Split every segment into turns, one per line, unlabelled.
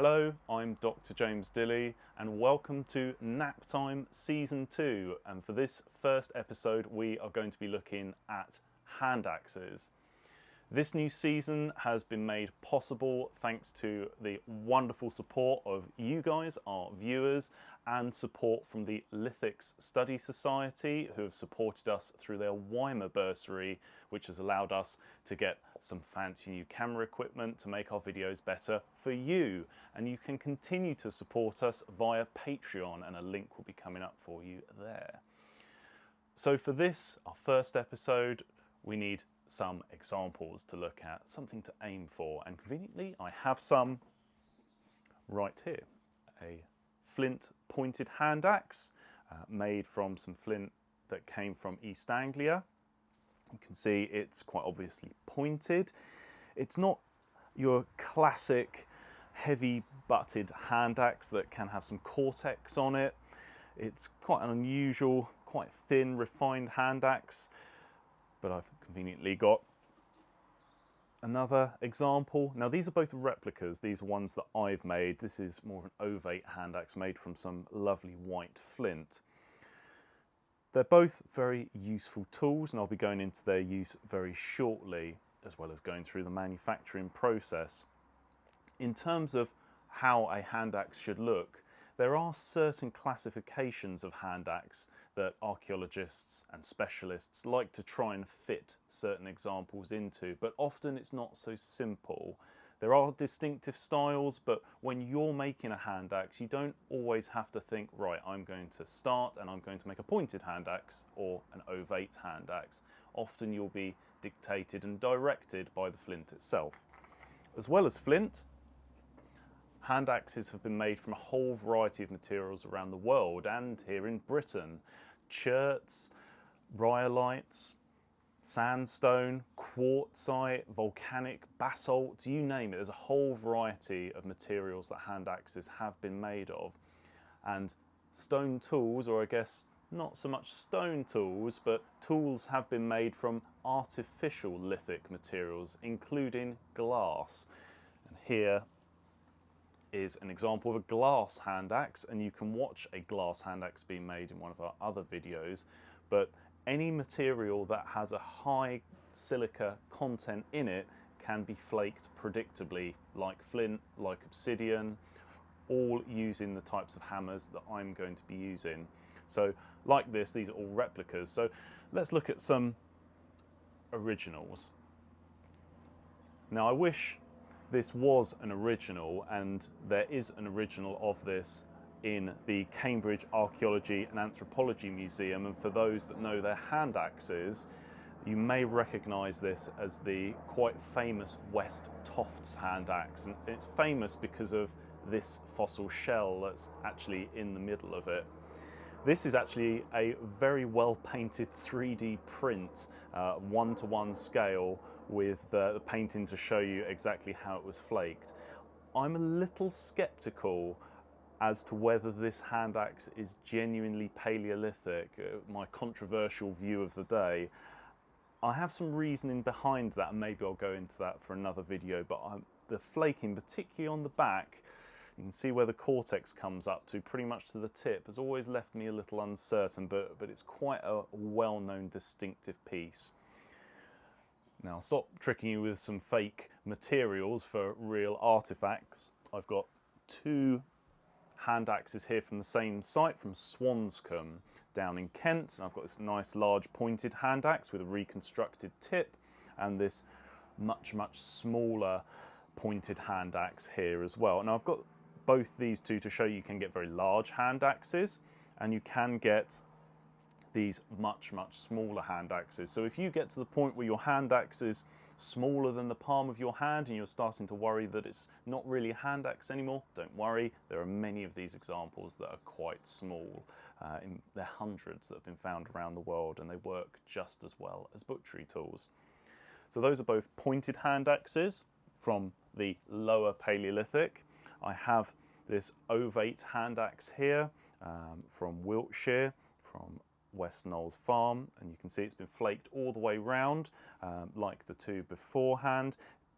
Hello, I'm Dr. James Dilley and welcome to Nap Time Season 2, and for this first episode we are going to be looking at handaxes. This new season has been made possible thanks to the wonderful support of you guys, our viewers, and support from the Lithics Study Society, who have supported us through their Weimar bursary, which has allowed us to get some fancy new camera equipment to make our videos better for you. And you can continue to support us via Patreon, and a link will be coming up for you there. So for this, our first episode, we need some examples to look at, something to aim for, and conveniently I have some right here. A flint pointed hand axe made from some flint that came from East Anglia. You can see it's quite obviously pointed. It's not your classic heavy butted hand axe that can have some cortex on it. It's quite an unusual, quite thin, refined hand axe. But I've conveniently got another example. Now these are both replicas. These are ones that I've made. This is more of an Ovate hand axe made from some lovely white flint. They're both very useful tools, and I'll be going into their use very shortly, as well as going through the manufacturing process. In terms of how a hand axe should look, there are certain classifications of hand axe that archaeologists and specialists like to try and fit certain examples into, but often it's not so simple. There are distinctive styles, but when you're making a hand axe, you don't always have to think, right, I'm going to start and I'm going to make a pointed hand axe or an ovate hand axe. Often you'll be dictated and directed by the flint itself. As well as flint, hand axes have been made from a whole variety of materials around the world and here in Britain. Cherts, rhyolites, sandstone, quartzite, volcanic basalt, you name it. There's a whole variety of materials that hand axes have been made of. And stone tools, or I guess not so much stone tools, but tools have been made from artificial lithic materials, including glass. And here is an example of a glass hand axe, and you can watch a glass hand axe being made in one of our other videos. But any material that has a high silica content in it can be flaked predictably, like flint, like obsidian, all using the types of hammers that I'm going to be using. So like this, these are all replicas. So let's look at some originals. Now I wish this was an original, and there is an original of this in the Cambridge Archaeology and Anthropology Museum, and for those that know their hand axes, you may recognise this as the quite famous West Tofts hand axe, and it's famous because of this fossil shell that's actually in the middle of it. This is actually a very well painted 3D print, 1:1 scale, with the painting to show you exactly how it was flaked. I'm a little skeptical as to whether this hand axe is genuinely Paleolithic, my controversial view of the day. I have some reasoning behind that, and maybe I'll go into that for another video, but the flaking, particularly on the back, you can see where the cortex comes up to, pretty much to the tip, has always left me a little uncertain, but it's quite a well-known distinctive piece. Now I'll stop tricking you with some fake materials for real artifacts. I've got two hand axes here from the same site, from Swanscombe down in Kent. And I've got this nice large pointed hand axe with a reconstructed tip, and this much smaller pointed hand axe here as well. Now I've got both these two to show you can get very large hand axes, and you can get these much smaller hand axes. So if you get to the point where your hand axe is smaller than the palm of your hand and you're starting to worry that it's not really a hand axe anymore, don't worry, there are many of these examples that are quite small. There are hundreds that have been found around the world, and they work just as well as butchery tools. So those are both pointed hand axes from the lower Paleolithic. I have this ovate hand axe here from Wiltshire, from West Knowles Farm, and you can see it's been flaked all the way round like the two beforehand.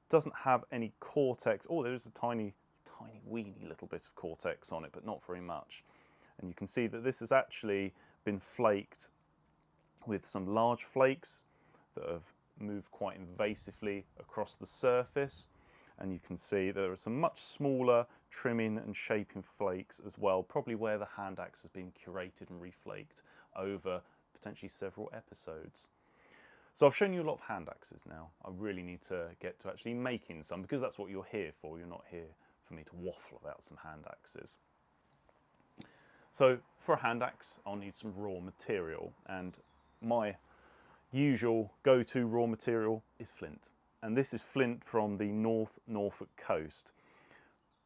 Doesn't have any cortex. Oh, there's a tiny tiny weeny little bit of cortex on it, but not very much. And you can see that this has actually been flaked with some large flakes that have moved quite invasively across the surface. And you can see there are some much smaller trimming and shaping flakes as well, probably where the Handaxe has been curated and reflaked over potentially several episodes. So I've shown you a lot of Handaxes now. I really need to get to actually making some, because that's what you're here for. You're not here for me to waffle about some Handaxes. So for a Handaxe, I'll need some raw material, and my usual go-to raw material is flint. And this is flint from the Norfolk coast.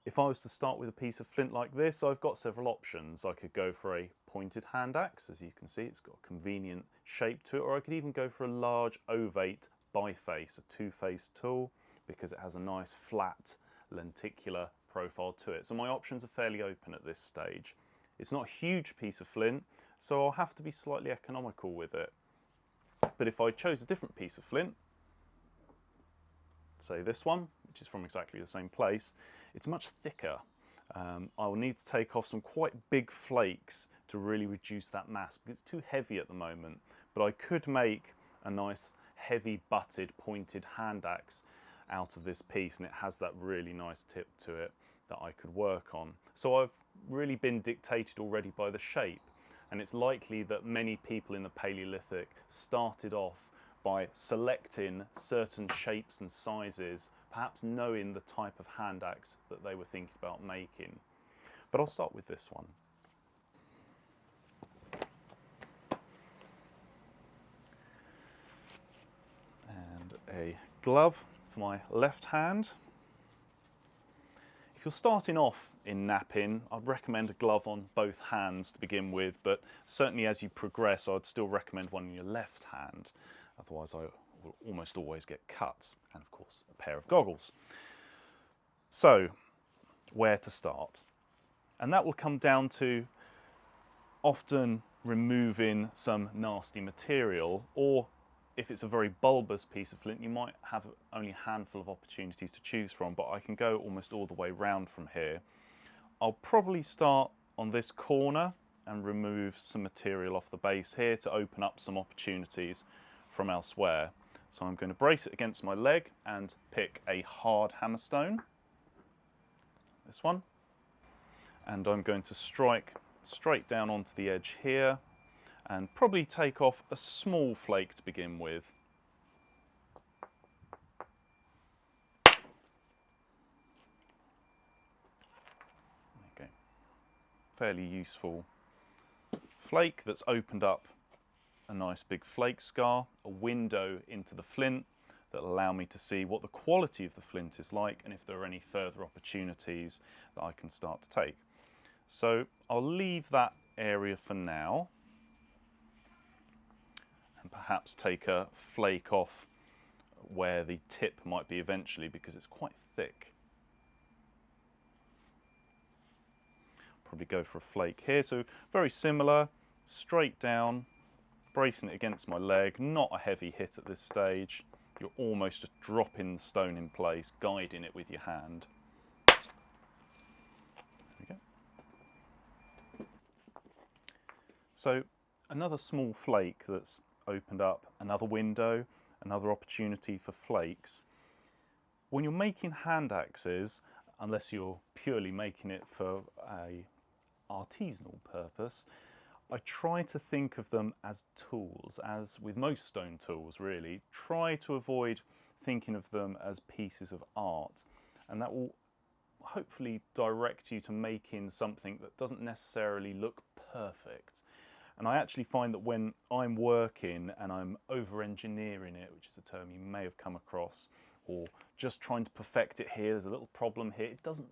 If I was to start with a piece of flint like this, I've got several options. I could go for a pointed Handaxe, as you can see, it's got a convenient shape to it, or I could even go for a large Ovate biface, a two-face tool, because it has a nice flat lenticular profile to it. So my options are fairly open at this stage. It's not a huge piece of flint, so I'll have to be slightly economical with it. But if I chose a different piece of flint, say this one, which is from exactly the same place, it's much thicker. I will need to take off some quite big flakes to really reduce that mass, because it's too heavy at the moment. But I could make a nice heavy butted pointed Handaxe out of this piece, and it has that really nice tip to it that I could work on. So I've really been dictated already by the shape, and it's likely that many people in the Paleolithic started off by selecting certain shapes and sizes, perhaps knowing the type of Handaxe that they were thinking about making. But I'll start with this one. And a glove for my left hand. If you're starting off in knapping, I'd recommend a glove on both hands to begin with, but certainly as you progress, I'd still recommend one in your left hand. Otherwise, I will almost always get cuts, and of course, a pair of goggles. So, where to start? And that will come down to often removing some nasty material, or if it's a very bulbous piece of flint, you might have only a handful of opportunities to choose from, but I can go almost all the way round from here. I'll probably start on this corner and remove some material off the base here to open up some opportunities from elsewhere. So I'm going to brace it against my leg and pick a hard hammerstone, this one, and I'm going to strike straight down onto the edge here and probably take off a small flake to begin with. There you go. Fairly useful flake that's opened up a nice big flake scar, a window into the flint that allow me to see what the quality of the flint is like and if there are any further opportunities that I can start to take. So I'll leave that area for now and perhaps take a flake off where the tip might be eventually, because it's quite thick. Probably go for a flake here, so very similar, straight down, bracing it against my leg, not a heavy hit at this stage. You're almost just dropping the stone in place, guiding it with your hand. There we go. So another small flake that's opened up another window, another opportunity for flakes. When you're making Handaxes, unless you're purely making it for a artisanal purpose, I try to think of them as tools, as with most stone tools really. Try to avoid thinking of them as pieces of art, and that will hopefully direct you to making something that doesn't necessarily look perfect. And I actually find that when I'm working and I'm over-engineering it, which is a term you may have come across, or just trying to perfect it here, there's a little problem here, it doesn't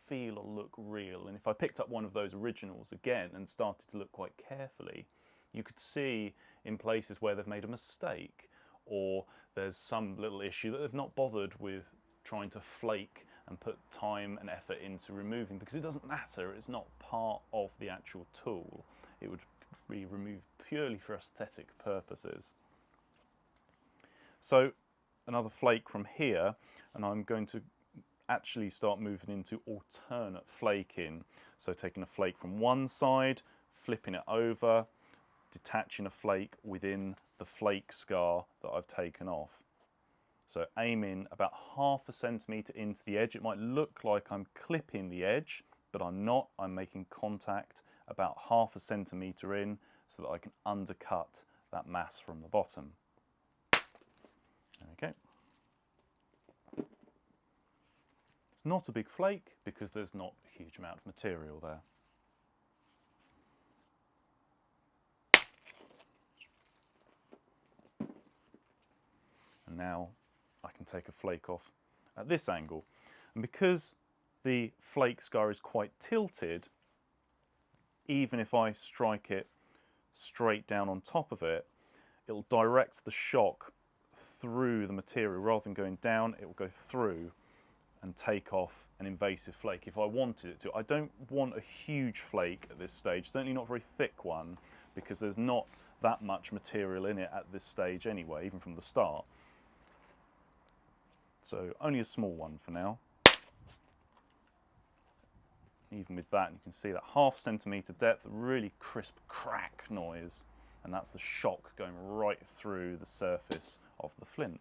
feel or look real. And if I picked up one of those originals again and started to look quite carefully, you could see in places where they've made a mistake, or there's some little issue that they've not bothered with trying to flake and put time and effort into removing, because it doesn't matter, it's not part of the actual tool. It would be removed purely for aesthetic purposes. So another flake from here, and I'm going to actually start moving into alternate flaking. So taking a flake from one side, flipping it over, detaching a flake within the flake scar that I've taken off. So aiming about 1/2 centimetre into the edge. It might look like I'm clipping the edge, but I'm not. I'm making contact about 1/2 centimetre in so that I can undercut that mass from the bottom. There we go. It's not a big flake because there's not a huge amount of material there. And now I can take a flake off at this angle. And because the flake scar is quite tilted, even if I strike it straight down on top of it, it'll direct the shock through the material. Rather than going down, it will go through and take off an invasive flake if I wanted it to. I don't want a huge flake at this stage, certainly not a very thick one, because there's not that much material in it at this stage anyway, even from the start. So only a small one for now. Even with that, you can see that 1/2 centimetre depth, really crisp crack noise, and that's the shock going right through the surface of the flint.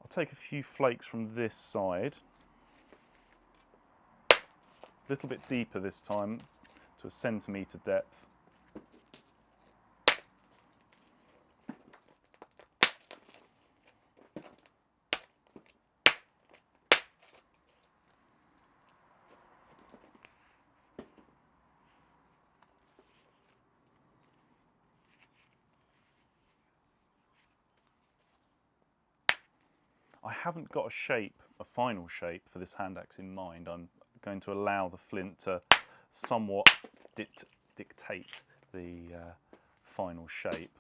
I'll take a few flakes from this side, a little bit deeper this time, to a centimetre depth. I haven't got a shape, a final shape for this hand axe in mind. I'm going to allow the flint to somewhat dictate the final shape,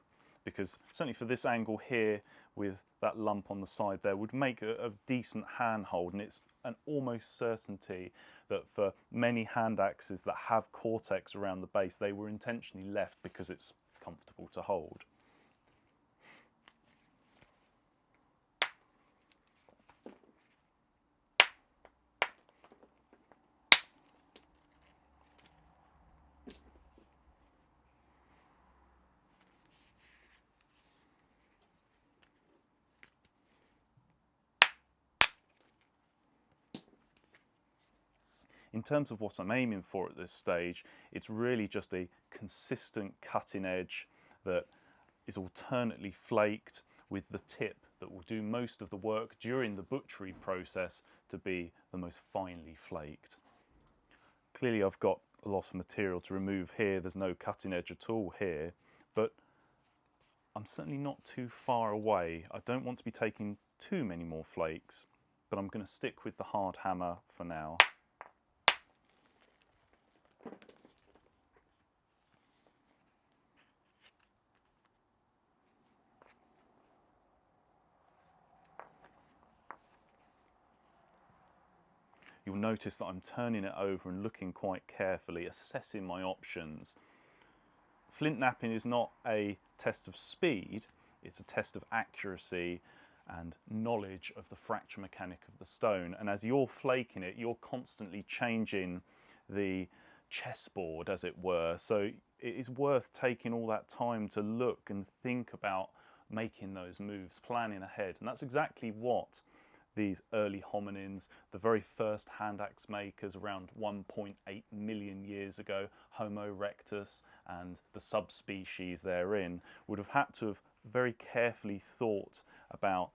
because certainly for this angle here with that lump on the side there would make a decent handhold, and it's an almost certainty that for many hand axes that have cortex around the base, they were intentionally left because it's comfortable to hold. In terms of what I'm aiming for at this stage, it's really just a consistent cutting edge that is alternately flaked, with the tip that will do most of the work during the butchery process to be the most finely flaked. Clearly I've got a lot of material to remove here. There's no cutting edge at all here, but I'm certainly not too far away. I don't want to be taking too many more flakes, but I'm going to stick with the hard hammer for now. You'll notice that I'm turning it over and looking quite carefully, assessing my options. Flint knapping is not a test of speed, it's a test of accuracy and knowledge of the fracture mechanic of the stone. And as you're flaking it, you're constantly changing the chessboard, as it were. So it is worth taking all that time to look and think about making those moves, planning ahead. And that's exactly what these early hominins, the very first hand axe makers around 1.8 million years ago, Homo erectus and the subspecies therein, would have had to have very carefully thought about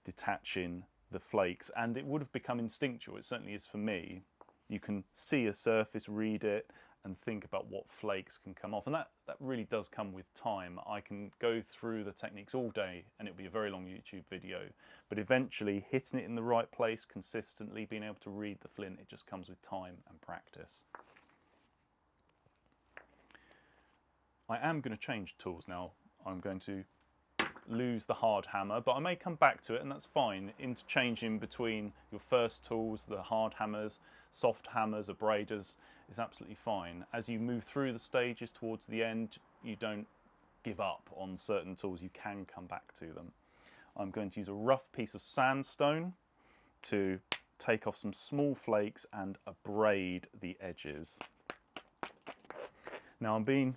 detaching the flakes, and it would have become instinctual. It certainly is for me. You can see a surface, read it, and think about what flakes can come off, and that really does come with time. I can go through the techniques all day and it'll be a very long YouTube video, but eventually hitting it in the right place consistently, being able to read the flint, it just comes with time and practice. I am going to change tools now. I'm going to lose the hard hammer, but I may come back to it, and that's fine. Interchanging between your first tools, the hard hammers, soft hammers, abraders, is absolutely fine. As you move through the stages towards the end, you don't give up on certain tools, you can come back to them. I'm going to use a rough piece of sandstone to take off some small flakes and abrade the edges. Now I'm being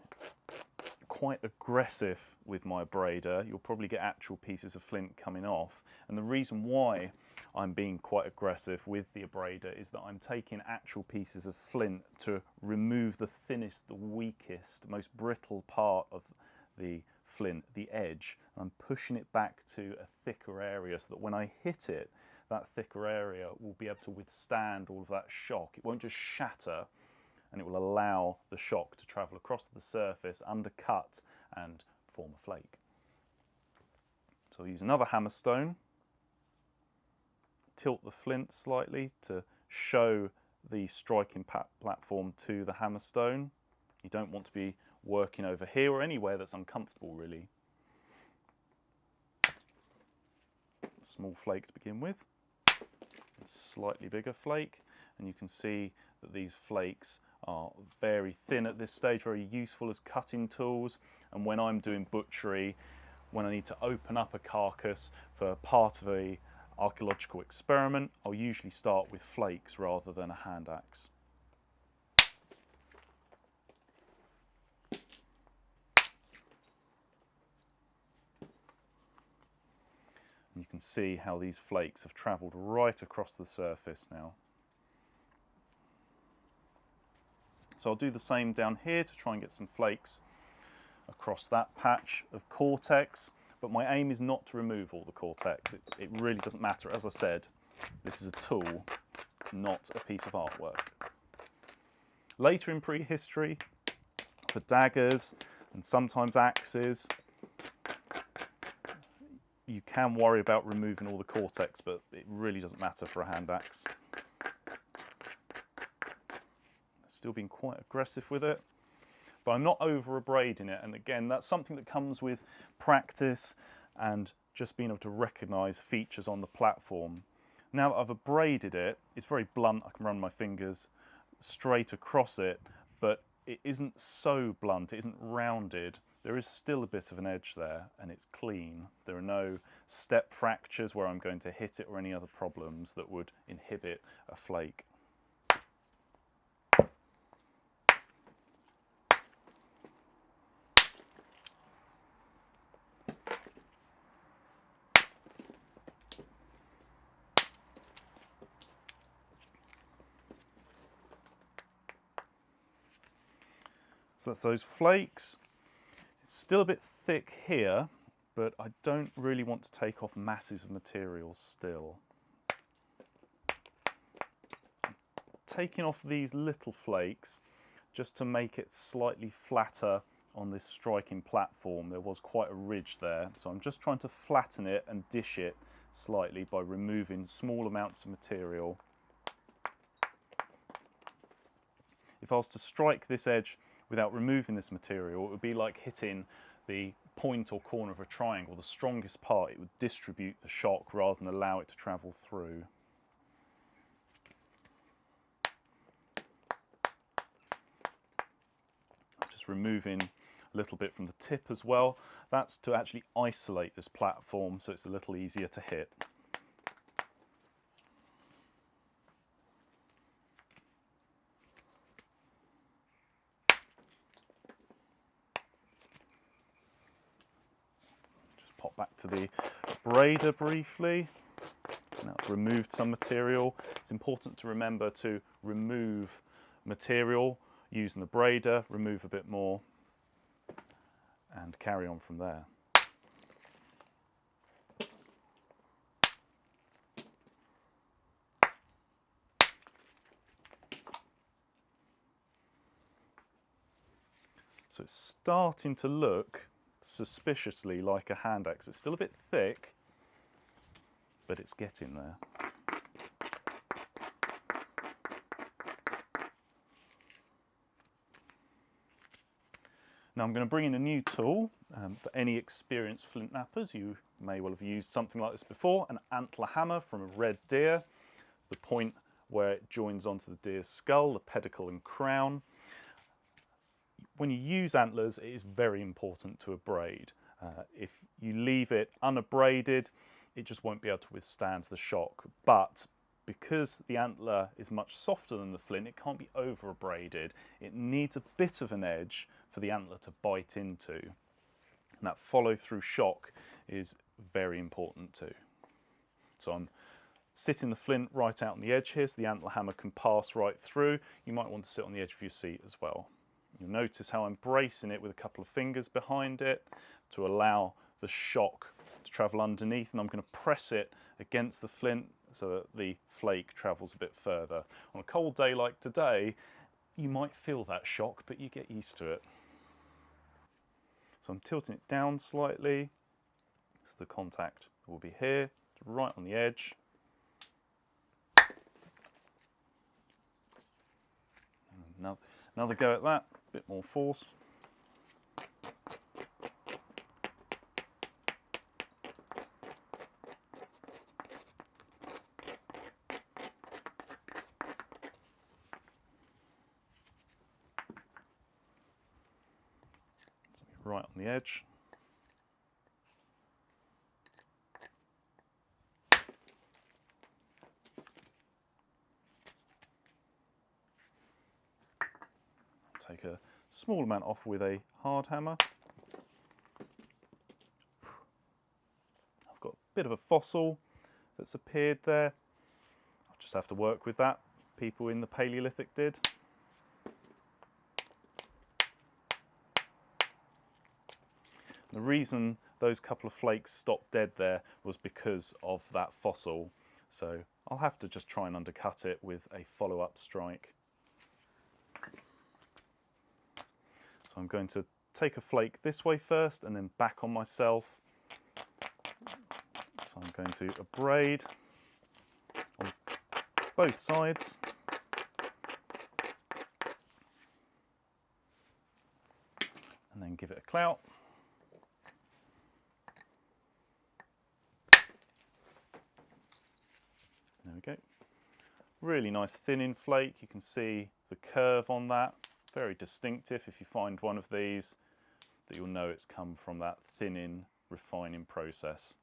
quite aggressive with my abrader. You'll probably get actual pieces of flint coming off, and the reason why I'm being quite aggressive with the abrader is that I'm taking actual pieces of flint to remove the thinnest, the weakest, most brittle part of the flint, the edge. I'm pushing it back to a thicker area so that when I hit it, that thicker area will be able to withstand all of that shock. It won't just shatter, and it will allow the shock to travel across the surface, undercut and form a flake. So I'll use another hammerstone, tilt the flint slightly to show the striking platform to the hammerstone. You don't want to be working over here or anywhere that's uncomfortable really. Small flake to begin with, a slightly bigger flake, and you can see that these flakes are very thin at this stage, very useful as cutting tools. And when I'm doing butchery, when I need to open up a carcass for part of a archaeological experiment, I'll usually start with flakes rather than a hand axe. And you can see how these flakes have travelled right across the surface now. So I'll do the same down here to try and get some flakes across that patch of cortex, but my aim is not to remove all the cortex. It really doesn't matter. As I said, this is a tool, not a piece of artwork. Later in prehistory, for daggers and sometimes axes, you can worry about removing all the cortex, but it really doesn't matter for a hand axe. Still being quite aggressive with it, but I'm not over abrading it. And again, that's something that comes with practice and just being able to recognize features on the platform. Now that I've abraded it, it's very blunt. I can run my fingers straight across it, but it isn't so blunt, it isn't rounded. There is still a bit of an edge there, and it's clean. There are no step fractures where I'm going to hit it or any other problems that would inhibit a flake. So that's those flakes. It's still a bit thick here, but I don't really want to take off masses of material still. Taking off these little flakes just to make it slightly flatter on this striking platform. There was quite a ridge there, so I'm just trying to flatten it and dish it slightly by removing small amounts of material. If I was to strike this edge without removing this material, it would be like hitting the point or corner of a triangle. The strongest part, it would distribute the shock rather than allow it to travel through. Just removing a little bit from the tip as well. That's to actually isolate this platform so it's a little easier to hit. Pop back to the abrader briefly. Now I've removed some material. It's important to remember to remove material using the abrader, remove a bit more, and carry on from there. So it's starting to look suspiciously like a hand axe. It's still a bit thick, but it's getting there. Now I'm going to bring in a new tool. For any experienced flint knappers, you may well have used something like this before, an antler hammer from a red deer, the point where it joins onto the deer's skull, the pedicle and crown. When you use antlers, it is very important to abrade. If you leave it unabraded, it just won't be able to withstand the shock. But because the antler is much softer than the flint, it can't be over abraded. It needs a bit of an edge for the antler to bite into. And that follow through shock is very important too. So I'm sitting the flint right out on the edge here so the antler hammer can pass right through. You might want to sit on the edge of your seat as well. You'll notice how I'm bracing it with a couple of fingers behind it to allow the shock to travel underneath, and I'm going to press it against the flint so that the flake travels a bit further. On a cold day like today, you might feel that shock, but you get used to it. So I'm tilting it down slightly, so the contact will be here, right on the edge. Another go at that, a bit more force. Right on the edge. Take a small amount off with a hard hammer. I've got a bit of a fossil that's appeared there. I'll just have to work with that. People in the Paleolithic did. The reason those couple of flakes stopped dead there was because of that fossil. So I'll have to just try and undercut it with a follow-up strike. So I'm going to take a flake this way first and then back on myself. So I'm going to abrade on both sides. And then give it a clout. There we go. Really nice thinning flake. You can see the curve on that. Very distinctive. If you find one of these, that you'll know it's come from that thinning, refining process.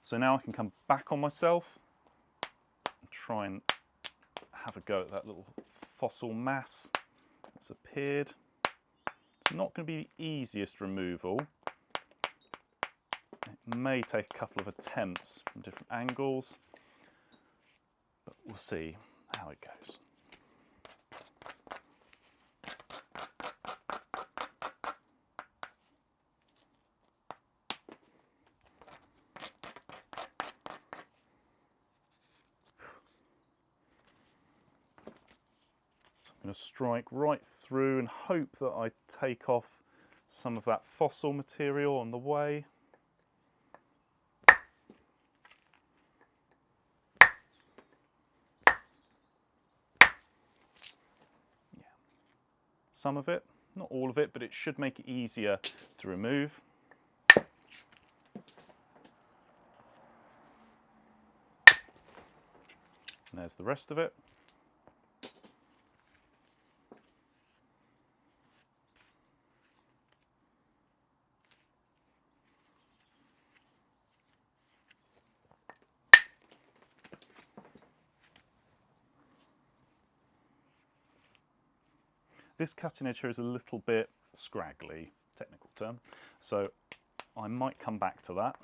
So now I can come back on myself and try and have a go at that little fossil mass that's appeared. It's not going to be the easiest removal. It may take a couple of attempts from different angles, but we'll see how it goes. I'm going to strike right through and hope that I take off some of that fossil material on the way. Yeah. Some of it, not all of it, but it should make it easier to remove. And there's the rest of it. This cutting edge here is a little bit scraggly, technical term, so I might come back to that.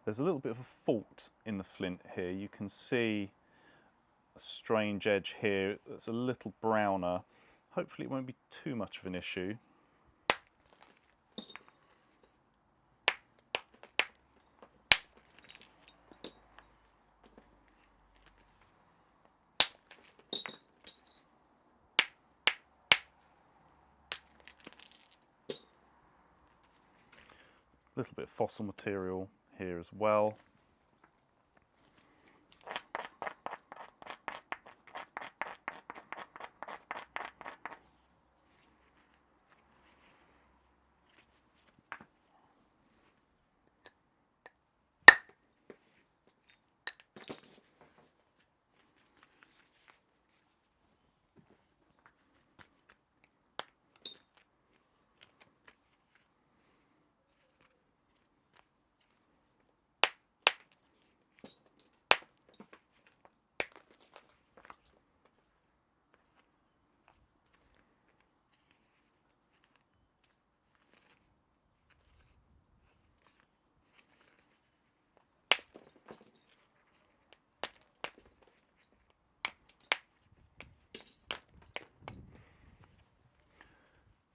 There's a little bit of a fault in the flint here. You can see a strange edge here that's a little browner. Hopefully it won't be too much of an issue. A little bit of fossil material here as well.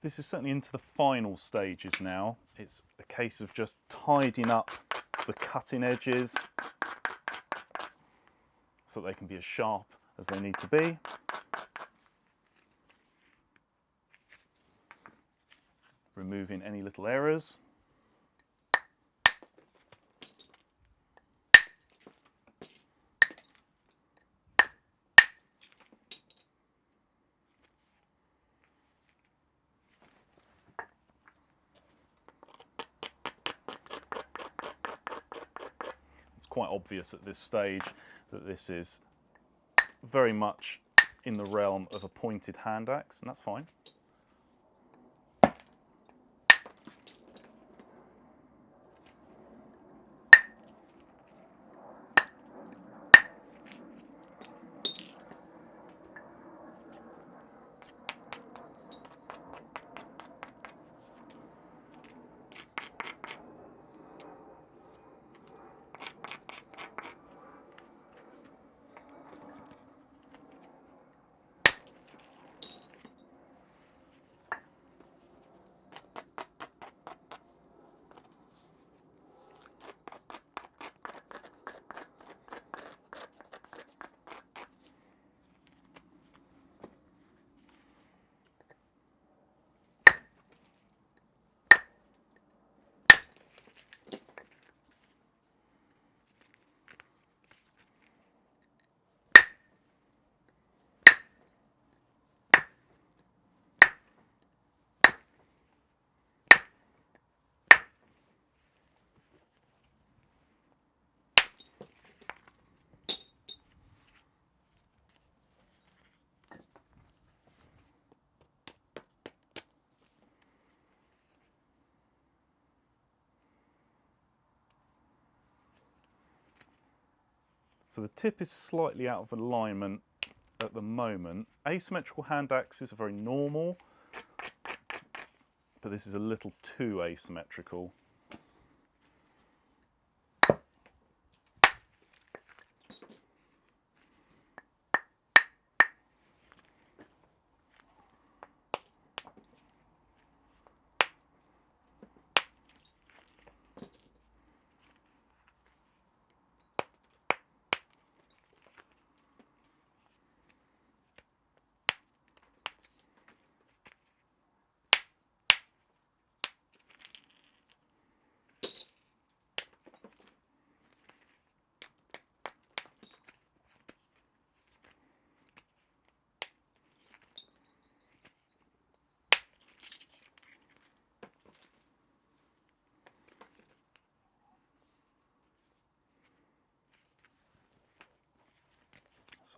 This is certainly into the final stages now. It's a case of just tidying up the cutting edges so that they can be as sharp as they need to be. Removing any little errors. Quite obvious at this stage that this is very much in the realm of a pointed hand axe, and that's fine. So the tip is slightly out of alignment at the moment. Asymmetrical hand axes are very normal, but this is a little too asymmetrical.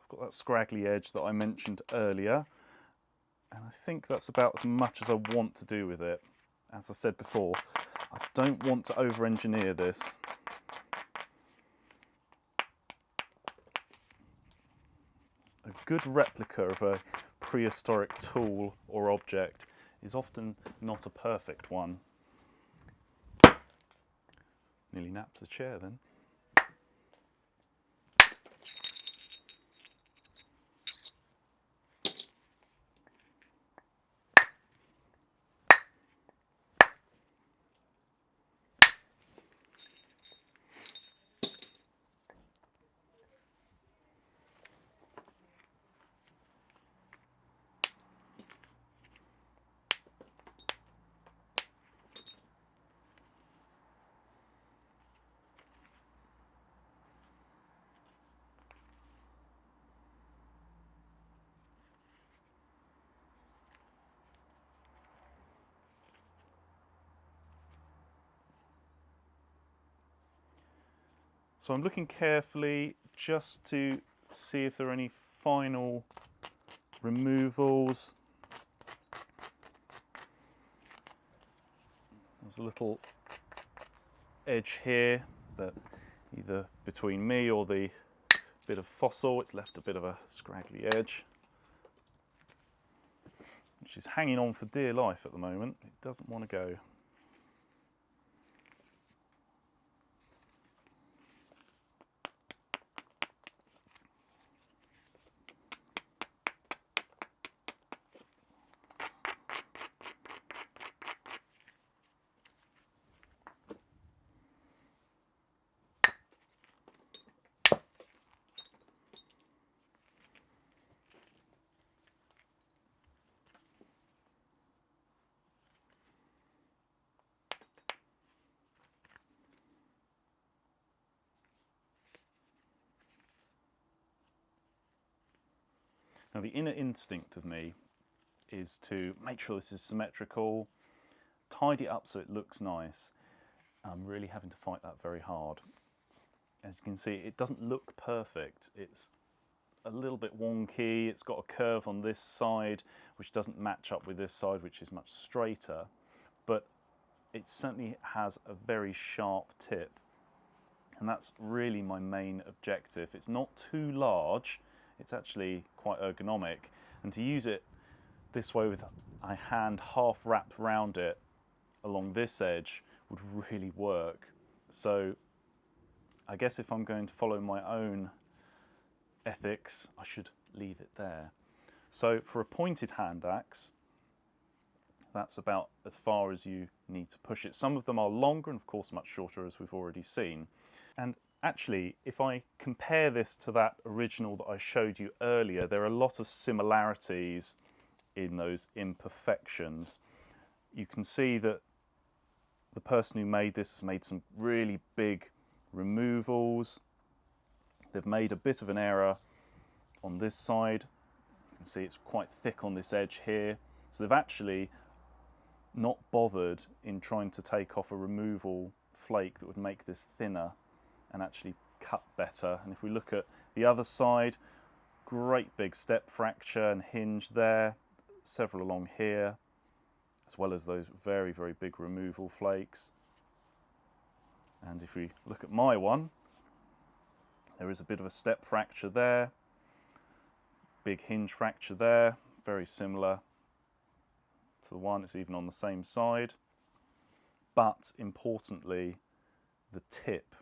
Got that scraggly edge that I mentioned earlier, and I think that's about as much as I want to do with it. As I said before, I don't want to over-engineer this. A good replica of a prehistoric tool or object is often not a perfect one. Nearly napped the chair then. So I'm looking carefully just to see if there are any final removals. There's a little edge here that either between me or the bit of fossil, it's left a bit of a scraggly edge, which is hanging on for dear life at the moment. It doesn't want to go. Now the inner instinct of me is to make sure this is symmetrical, tidy it up so it looks nice. I'm really having to fight that very hard. As you can see, it doesn't look perfect. It's a little bit wonky. It's got a curve on this side which doesn't match up with this side, which is much straighter, but it certainly has a very sharp tip, and that's really my main objective. It's not too large, it's actually quite ergonomic, and to use it this way with a hand half wrapped round it along this edge would really work. So I guess if I'm going to follow my own ethics, I should leave it there. So for a pointed hand axe, that's about as far as you need to push it. Some of them are longer and of course much shorter, as we've already seen. And actually, if I compare this to that original that I showed you earlier, there are a lot of similarities in those imperfections. You can see that the person who made this has made some really big removals. They've made a bit of an error on this side. You can see it's quite thick on this edge here. So they've actually not bothered in trying to take off a removal flake that would make this thinner and actually cut better. And if we look at the other side, great big step fracture and hinge there, several along here, as well as those very, very big removal flakes. And if we look at my one, there is a bit of a step fracture there, big hinge fracture there, very similar to the one, it's even on the same side. But importantly, the tip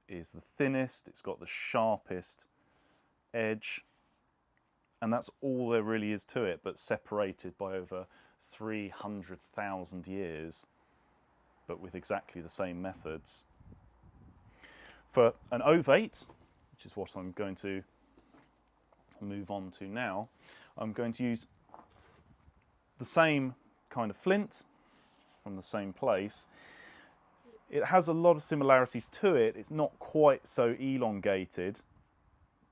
is the thinnest, it's got the sharpest edge, and that's all there really is to it, but separated by over 300,000 years, but with exactly the same methods. For an ovate, which is what I'm going to move on to now, I'm going to use the same kind of flint from the same place. It has a lot of similarities to it. It's not quite so elongated,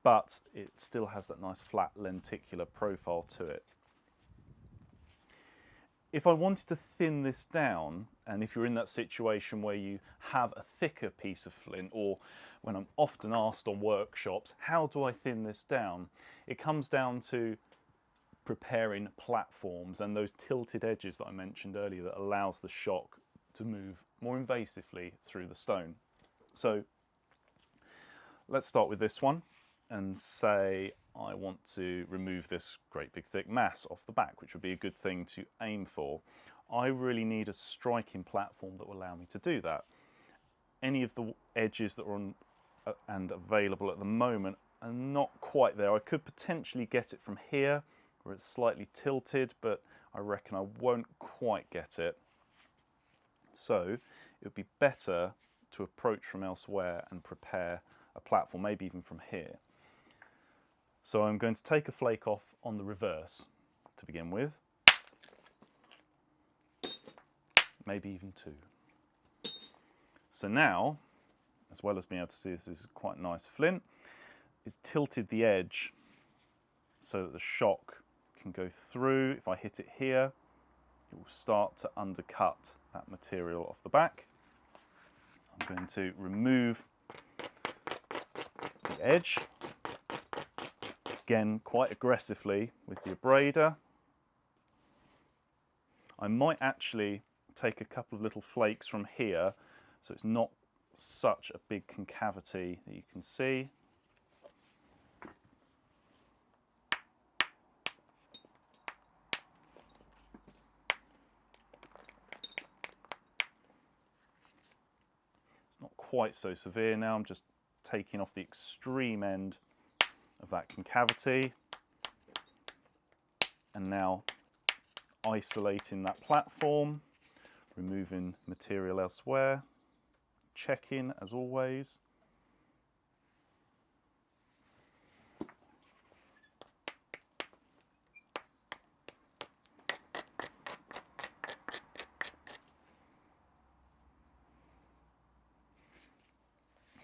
but it still has that nice flat lenticular profile to it. If I wanted to thin this down, and if you're in that situation where you have a thicker piece of flint, or when I'm often asked on workshops, how do I thin this down? It comes down to preparing platforms and those tilted edges that I mentioned earlier that allows the shock to move more invasively through the stone. So let's start with this one and say I want to remove this great big thick mass off the back, which would be a good thing to aim for. I really need a striking platform that will allow me to do that. any of the edges that are on and available at the moment are not quite there. I could potentially get it from here where it's slightly tilted, but I reckon I won't quite get it. So it would be better to approach from elsewhere and prepare a platform, maybe even from here. So I'm going to take a flake off on the reverse to begin with, maybe even two. So now, as well as being able to see this is quite nice flint, it's tilted the edge so that the shock can go through. If I hit it here, it will start to undercut that material off the back. I'm going to remove the edge, again quite aggressively with the abrader. I might actually take a couple of little flakes from here so it's not such a big concavity that you can see. It's not quite so severe now. I'm just taking off the extreme end of that concavity and now isolating that platform, removing material elsewhere, checking as always.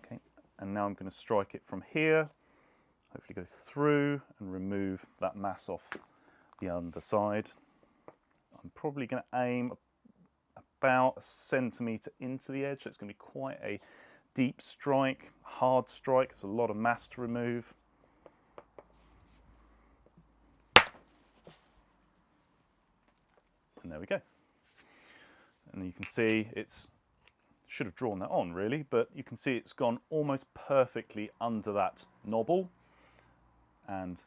Okay, and now I'm going to strike it from here, hopefully go through and remove that mass off the underside. I'm probably going to aim about 1 centimetre into the edge, so it's going to be quite a deep strike, hard strike. There's a lot of mass to remove. And there we go. And you can see it's, should have drawn that on really, but you can see it's gone almost perfectly under that knobble and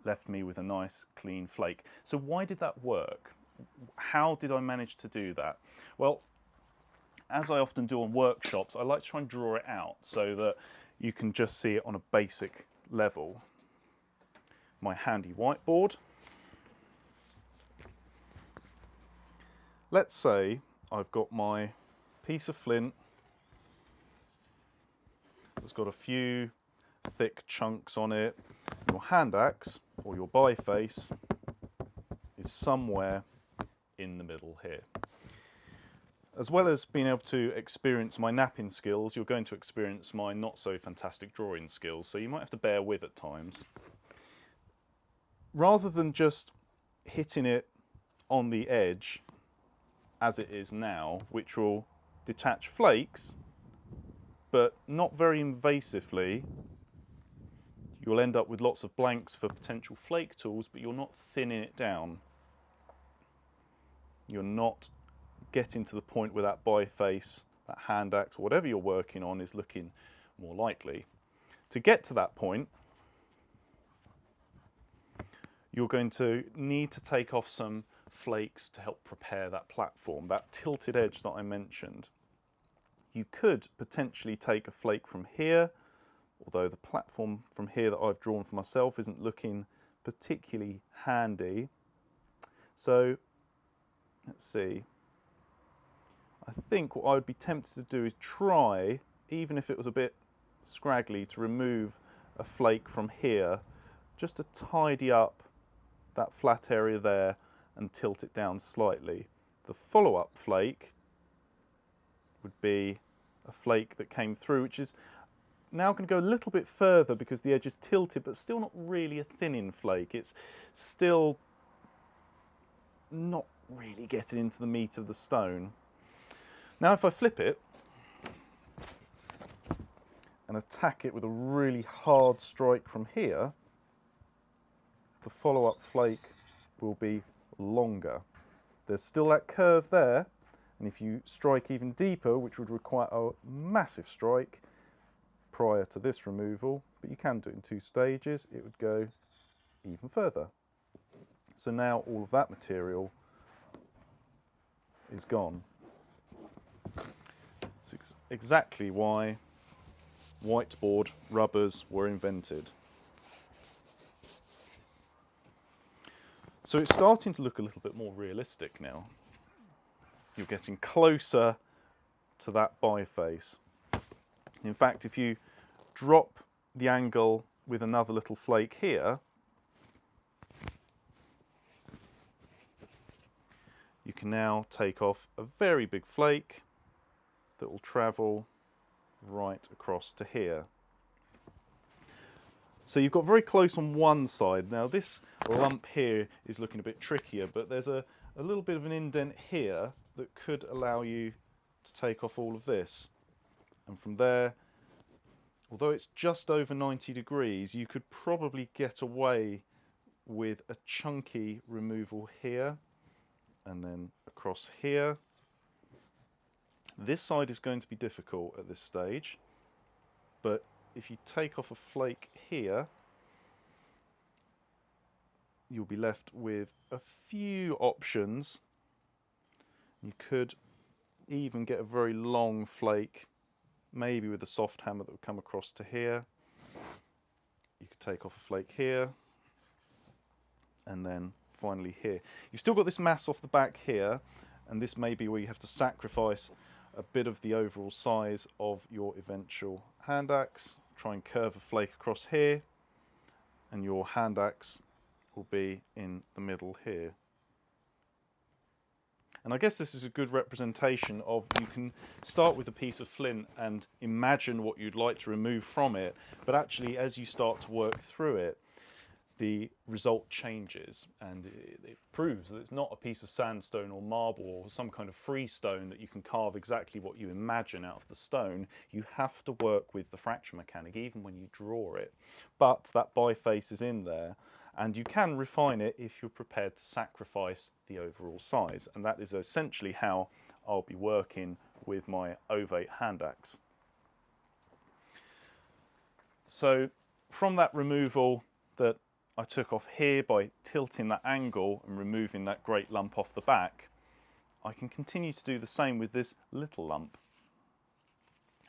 left me with a nice clean flake. So why did that work? How did I manage to do that? Well, as I often do on workshops, I like to try and draw it out so that you can just see it on a basic level. My handy whiteboard. Let's say I've got my piece of flint that's got a few thick chunks on it. Your hand axe or your biface is somewhere in the middle here. As well as being able to experience my knapping skills, you're going to experience my not so fantastic drawing skills, so you might have to bear with at times. Rather than just hitting it on the edge as it is now, which will detach flakes, but not very invasively, you'll end up with lots of blanks for potential flake tools, but you're not thinning it down. You're not getting to the point where that biface, that hand axe, or whatever you're working on is looking more likely. To get to that point, you're going to need to take off some flakes to help prepare that platform, that tilted edge that I mentioned. You could potentially take a flake from here, although the platform from here that I've drawn for myself isn't looking particularly handy. So let's see. I think what I would be tempted to do is try, even if it was a bit scraggly, to remove a flake from here, just to tidy up that flat area there and tilt it down slightly. The follow-up flake would be a flake that came through, which is now going to go a little bit further because the edge is tilted, but still not really a thinning flake. It's still not really getting into the meat of the stone. Now if I flip it and attack it with a really hard strike from here, the follow-up flake will be longer. There's still that curve there, and if you strike even deeper, which would require a massive strike prior to this removal, but you can do it in 2 stages, it would go even further. So now all of that material is gone. It's exactly why whiteboard rubbers were invented. So it's starting to look a little bit more realistic now. You're getting closer to that biface. In fact, if you drop the angle with another little flake here, you can now take off a very big flake that will travel right across to here. So you've got very close on one side. Now this lump here is looking a bit trickier, but there's a little bit of an indent here that could allow you to take off all of this. And from there, although it's just over 90 degrees, you could probably get away with a chunky removal here and then across here. This side is going to be difficult at this stage, but if you take off a flake here, you'll be left with a few options. You could even get a very long flake, maybe with a soft hammer that would come across to here. You could take off a flake here, and then finally here. You've still got this mass off the back here, and this may be where you have to sacrifice a bit of the overall size of your eventual hand axe. Try and curve a flake across here, and your hand axe will be in the middle here. And I guess this is a good representation of, you can start with a piece of flint and imagine what you'd like to remove from it, but actually as you start to work through it, the result changes, and it proves that it's not a piece of sandstone or marble or some kind of free stone that you can carve exactly what you imagine out of the stone. You have to work with the fracture mechanic even when you draw it. But that biface is in there, and you can refine it if you're prepared to sacrifice the overall size. And that is essentially how I'll be working with my Ovate hand axe. So from that removal that I took off here by tilting that angle and removing that great lump off the back, I can continue to do the same with this little lump.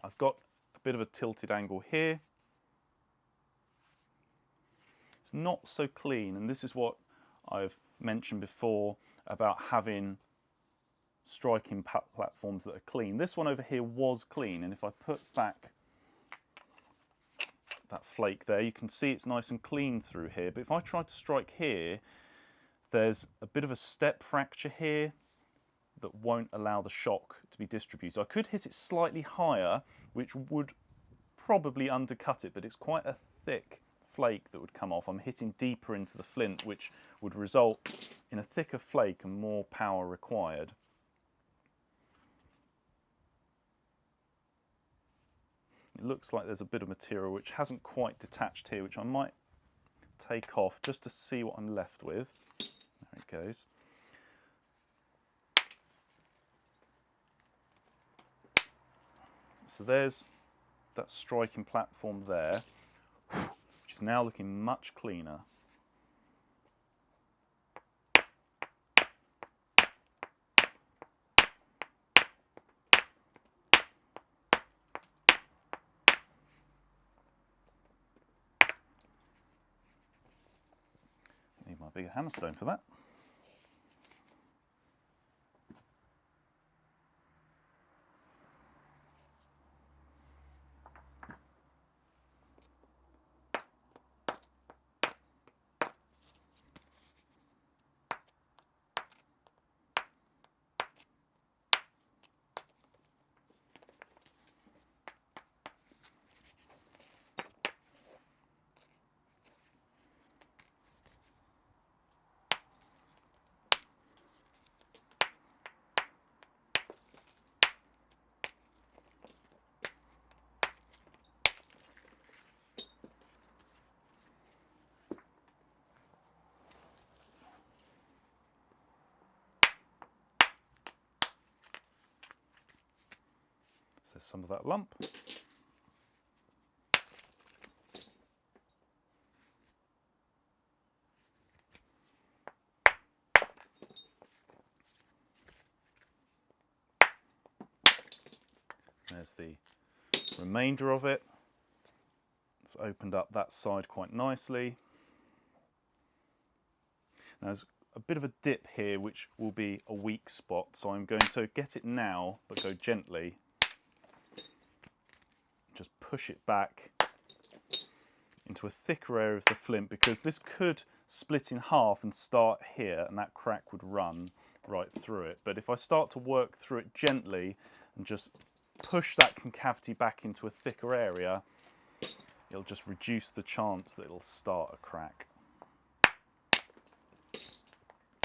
I've got a bit of a tilted angle here. It's not so clean, and this is what I've mentioned before about having striking platforms that are clean. This one over here was clean, and if I put back that flake there, you can see it's nice and clean through here. But if I try to strike here, there's a bit of a step fracture here that won't allow the shock to be distributed. I could hit it slightly higher, which would probably undercut it, but it's quite a thick flake that would come off. I'm hitting deeper into the flint, which would result in a thicker flake and more power required. It looks like there's a bit of material which hasn't quite detached here, which I might take off just to see what I'm left with. There it goes. So there's that striking platform there, which is now looking much cleaner. Need my bigger hammerstone for that. There's some of that lump. There's there's the remainder of it. It's opened up that side quite nicely. Now there's a bit of a dip here which will be a weak spot, so I'm going to get it now but go gently. Just push it back into a thicker area of the flint, because this could split in half and start here and that crack would run right through it. But if I start to work through it gently and just push that concavity back into a thicker area, it'll just reduce the chance that it'll start a crack.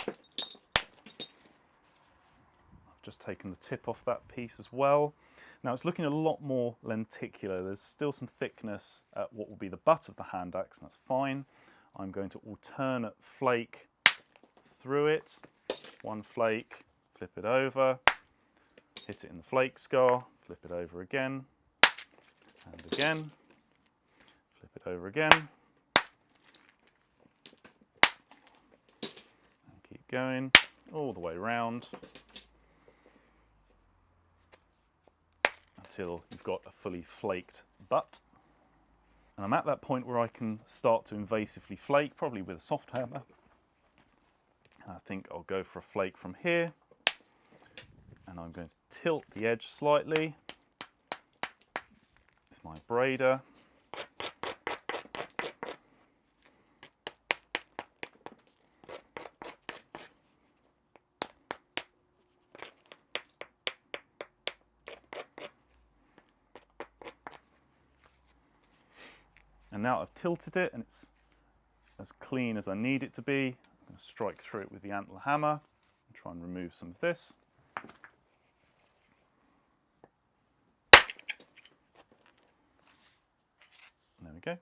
I've just taken the tip off that piece as well. Now it's looking a lot more lenticular. There's still some thickness at what will be the butt of the hand axe, and that's fine. I'm going to alternate flake through it. One flake, flip it over, hit it in the flake scar, flip it over again, and again, flip it over again, and keep going all the way around until you've got a fully flaked butt. And I'm at that point where I can start to invasively flake, probably with a soft hammer. And I think I'll go for a flake from here. And I'm going to tilt the edge slightly with my abrader. And now I've tilted it and it's as clean as I need it to be. I'm going to strike through it with the antler hammer and try and remove some of this. There we go.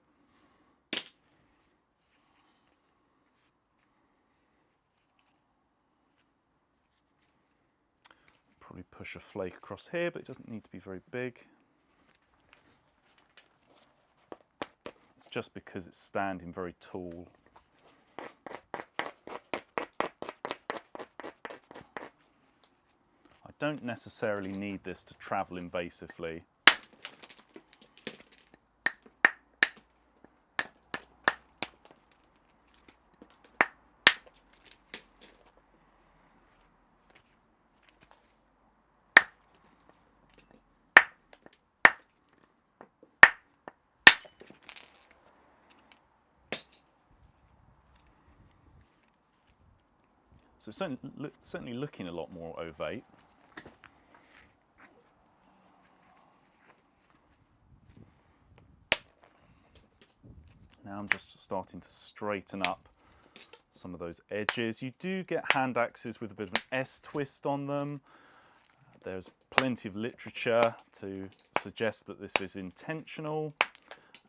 Probably push a flake across here, but it doesn't need to be very big. Just because it's standing very tall. I don't necessarily need this to travel invasively. So certainly looking a lot more ovate. Now I'm just starting to straighten up some of those edges. You do get hand axes with a bit of an S twist on them. There's plenty of literature to suggest that this is intentional.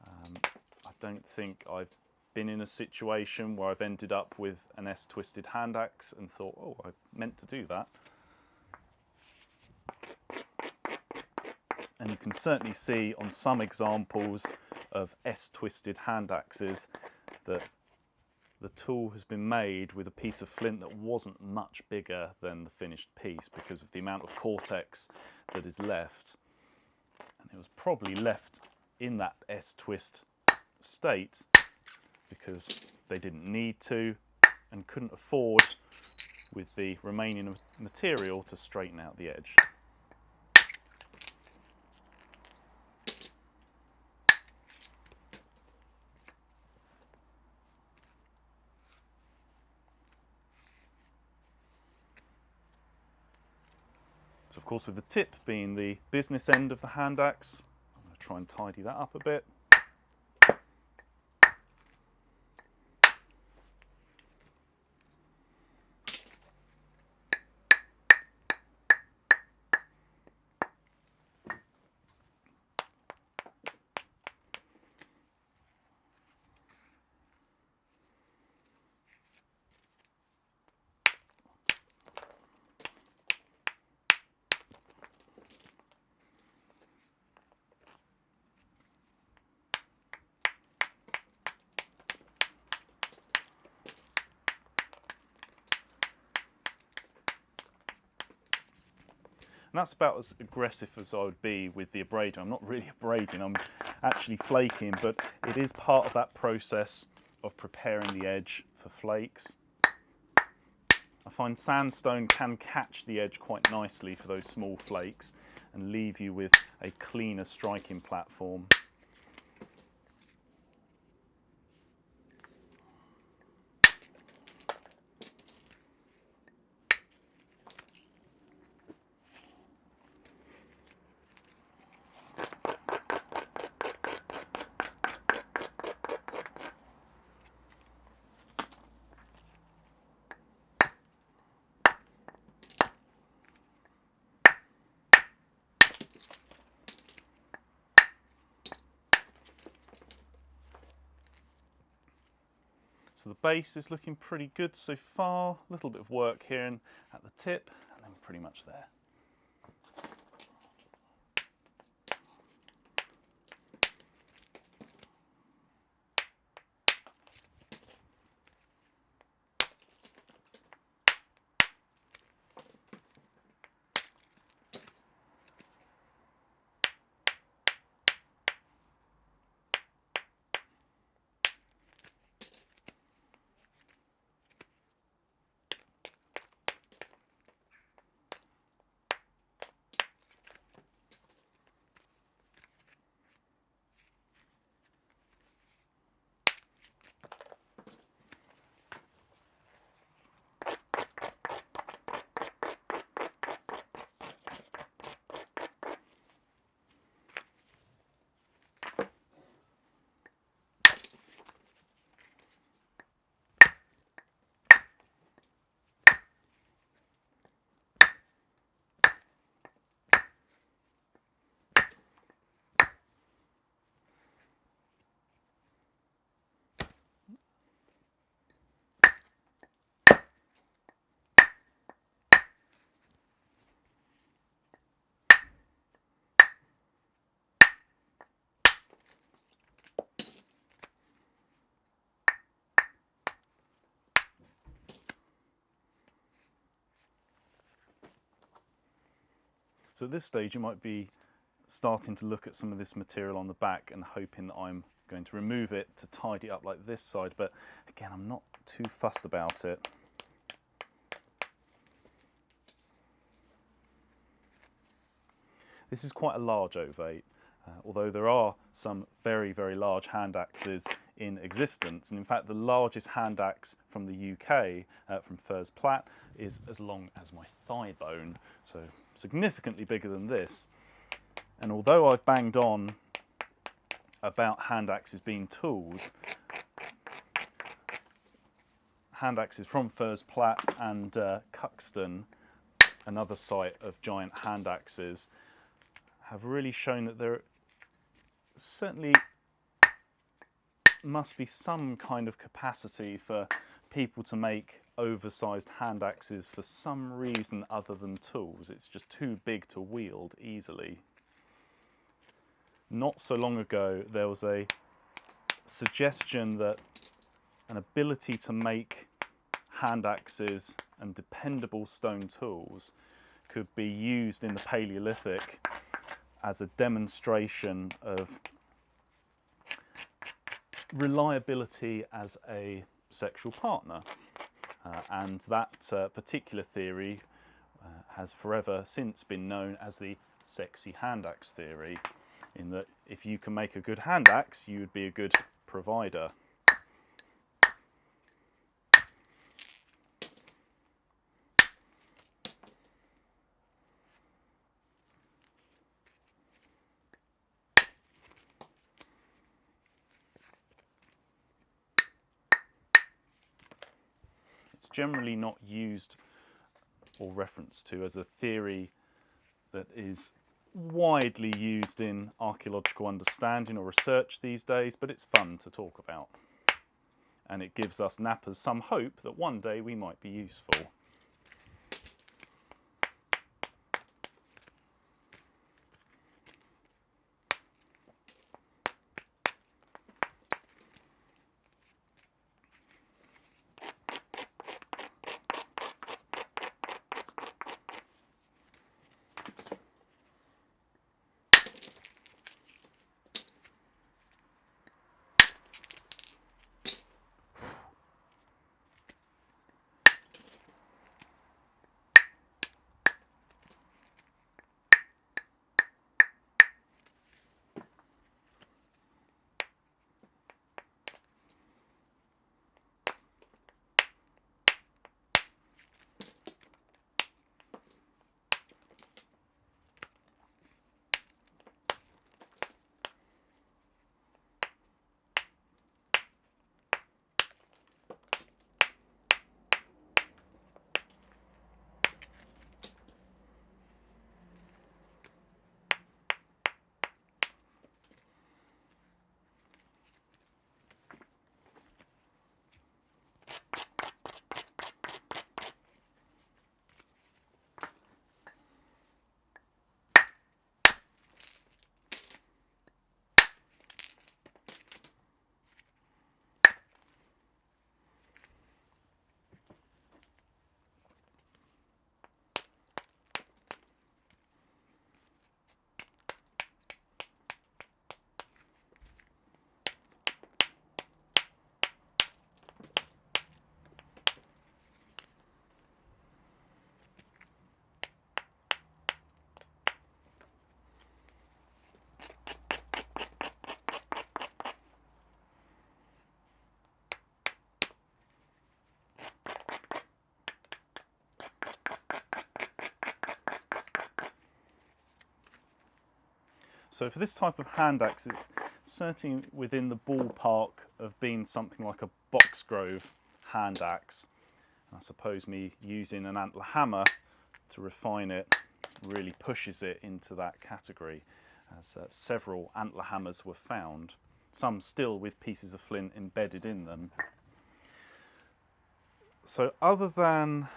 I don't think I've been in a situation where I've ended up with an S-twisted hand axe and thought, oh, I meant to do that. And you can certainly see on some examples of S-twisted hand axes that the tool has been made with a piece of flint that wasn't much bigger than the finished piece because of the amount of cortex that is left. And it was probably left in that S-twist state because they didn't need to and couldn't afford, with the remaining material, to straighten out the edge. So of course, with the tip being the business end of the hand axe, I'm going to try and tidy that up a bit. And that's about as aggressive as I would be with the abrader. I'm not really abrading, I'm actually flaking, but it is part of that process of preparing the edge for flakes. I find sandstone can catch the edge quite nicely for those small flakes and leave you with a cleaner striking platform. So the base is looking pretty good so far. A little bit of work here and at the tip, and then we're pretty much there. So at this stage you might be starting to look at some of this material on the back and hoping that I'm going to remove it to tidy up like this side, but again, I'm not too fussed about it. This is quite a large ovate, although there are some very, very large hand axes in existence. And in fact, the largest hand axe from the UK, from Furs Platt, is as long as my thigh bone, so significantly bigger than this. And although I've banged on about hand axes being tools, hand axes from Furs Platt and Cuxton, another site of giant hand axes, have really shown that there certainly must be some kind of capacity for people to make oversized hand axes for some reason other than tools. It's just too big to wield easily. Not so long ago, there was a suggestion that an ability to make hand axes and dependable stone tools could be used in the Paleolithic as a demonstration of reliability as a sexual partner. And that particular theory has forever since been known as the sexy hand axe theory, in that if you can make a good hand axe, you would be a good provider. It's generally not used or referenced to as a theory that is widely used in archaeological understanding or research these days, but it's fun to talk about. And it gives us knappers some hope that one day we might be useful. So for this type of hand axe, it's certainly within the ballpark of being something like a Boxgrove hand axe. I suppose me using an antler hammer to refine it really pushes it into that category, as several antler hammers were found, some still with pieces of flint embedded in them. So other than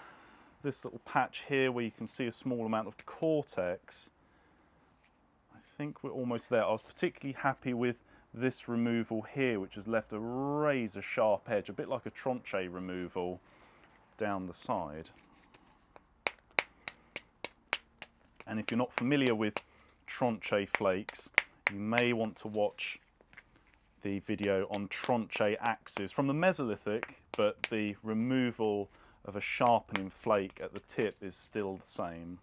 this little patch here where you can see a small amount of cortex, I think we're almost there. I was particularly happy with this removal here, which has left a razor sharp edge, a bit like a tranche removal down the side. And if you're not familiar with tranche flakes, you may want to watch the video on tranche axes from the Mesolithic, but the removal of a sharpening flake at the tip is still the same.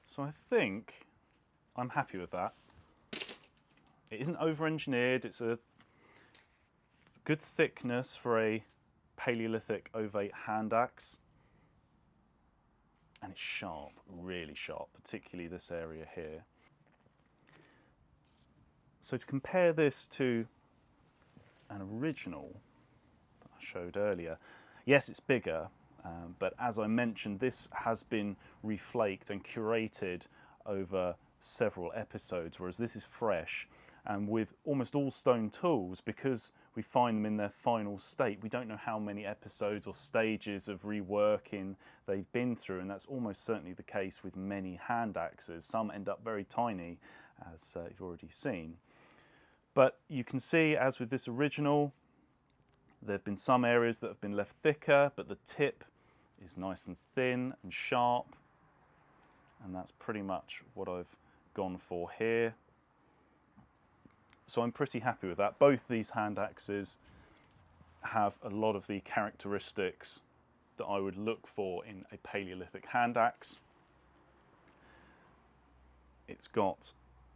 So I think I'm happy with that. It isn't over-engineered, it's a good thickness for a Paleolithic Ovate hand axe. And it's sharp, really sharp, particularly this area here. So to compare this to an original that I showed earlier, yes, it's bigger, but as I mentioned, this has been reflaked and curated over several episodes, whereas this is fresh. And with almost all stone tools, because we find them in their final state, we don't know how many episodes or stages of reworking they've been through, and that's almost certainly the case with many hand axes. Some end up very tiny, as you've already seen. But you can see, as with this original, there have been some areas that have been left thicker, but the tip is nice and thin and sharp, and that's pretty much what I've gone for here. So I'm pretty happy with that. Both these hand axes have a lot of the characteristics that I would look for in a Paleolithic hand axe. It's got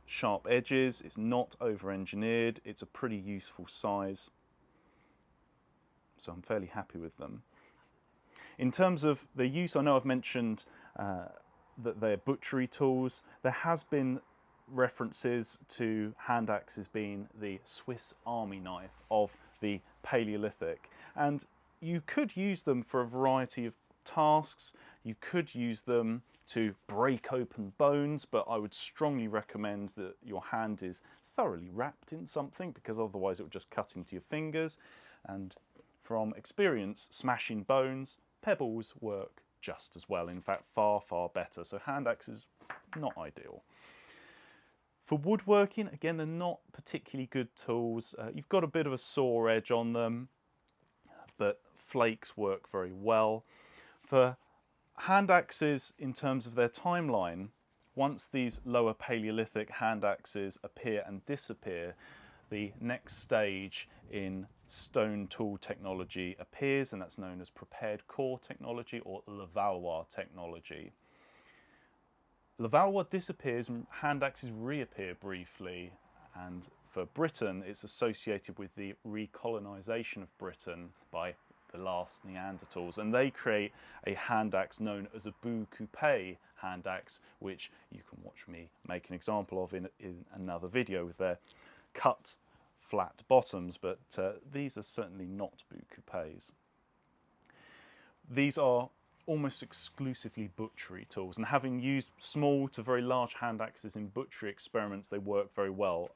sharp edges, it's not over-engineered, it's a pretty useful size. So I'm fairly happy with them. In terms of their use, I know I've mentioned that they're butchery tools. There has been references to hand axes being the Swiss Army knife of the Paleolithic, and you could use them for a variety of tasks. You could use them to break open bones, but I would strongly recommend that your hand is thoroughly wrapped in something, because otherwise it would just cut into your fingers. And from experience, smashing bones, pebbles work just as well, in fact far, far better. So hand axes, not ideal. For woodworking, again, they're not particularly good tools. You've got a bit of a saw edge on them, but flakes work very well. For hand axes, in terms of their timeline, once these lower Paleolithic hand axes appear and disappear, the next stage in stone tool technology appears, and that's known as prepared core technology or Levallois technology. Levallois disappears and hand axes reappear briefly, and for Britain it's associated with the recolonisation of Britain by the last Neanderthals, and they create a handaxe known as a bout coupé handaxe, which you can watch me make an example of in another video with their cut flat bottoms, but these are certainly not bout coupés. These are almost exclusively butchery tools, and having used small to very large handaxes in butchery experiments, they work very well.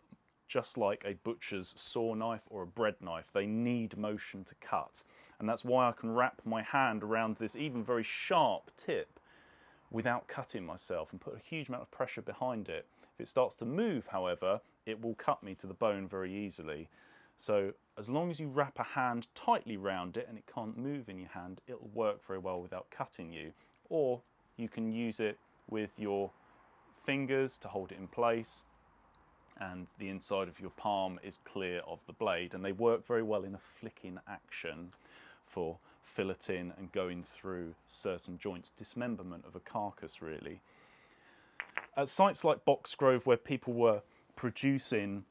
Just like a butcher's saw knife or a bread knife, they need motion to cut, and that's why I can wrap my hand around this even very sharp tip without cutting myself and put a huge amount of pressure behind it. If it starts to move, however, it will cut me to the bone very easily. So as long as you wrap a hand tightly round it and it can't move in your hand, it'll work very well without cutting you. Or you can use it with your fingers to hold it in place, and the inside of your palm is clear of the blade, and they work very well in a flicking action for filleting and going through certain joints, dismemberment of a carcass really. At sites like Boxgrove, where people were producing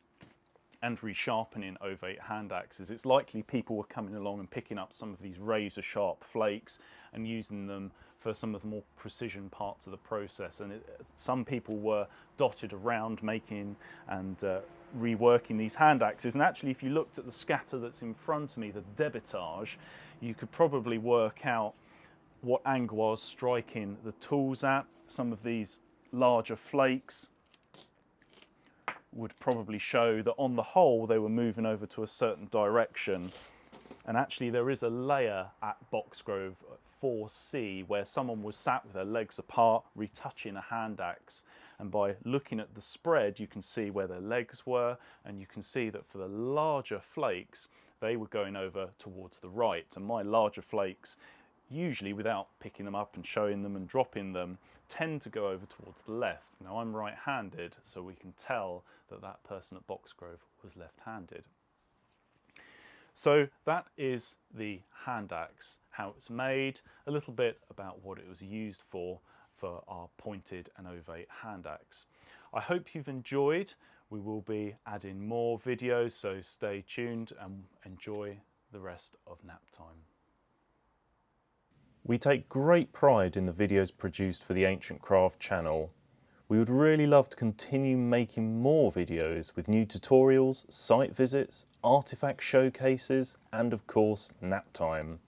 and resharpening Ovate handaxes, it's likely people were coming along and picking up some of these razor sharp flakes and using them for some of the more precision parts of the process. And some people were dotted around making and reworking these handaxes. And actually, if you looked at the scatter that's in front of me, the debitage, you could probably work out what angle I was striking the tools at. Some of these larger flakes would probably show that on the whole they were moving over to a certain direction. And actually there is a layer at Boxgrove 4C where someone was sat with their legs apart retouching a handaxe, and by looking at the spread you can see where their legs were, and you can see that for the larger flakes they were going over towards the right, and my larger flakes, usually without picking them up and showing them and dropping them, tend to go over towards the left. Now I'm right-handed, so we can tell that that person at Boxgrove was left-handed. So that is the handaxe, how it's made, a little bit about what it was used for our pointed and ovate handaxe. I hope you've enjoyed. We will be adding more videos, so stay tuned and enjoy the rest of nap time. We take great pride in the videos produced for the Ancient Craft channel. We would really love to continue making more videos with new tutorials, site visits, artifact showcases, and of course, nap time.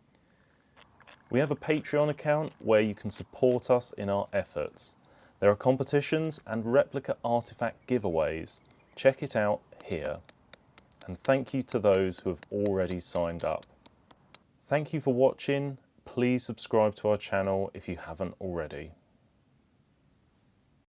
We have a Patreon account where you can support us in our efforts. There are competitions and replica artifact giveaways. Check it out here. And thank you to those who have already signed up. Thank you for watching. Please subscribe to our channel if you haven't already.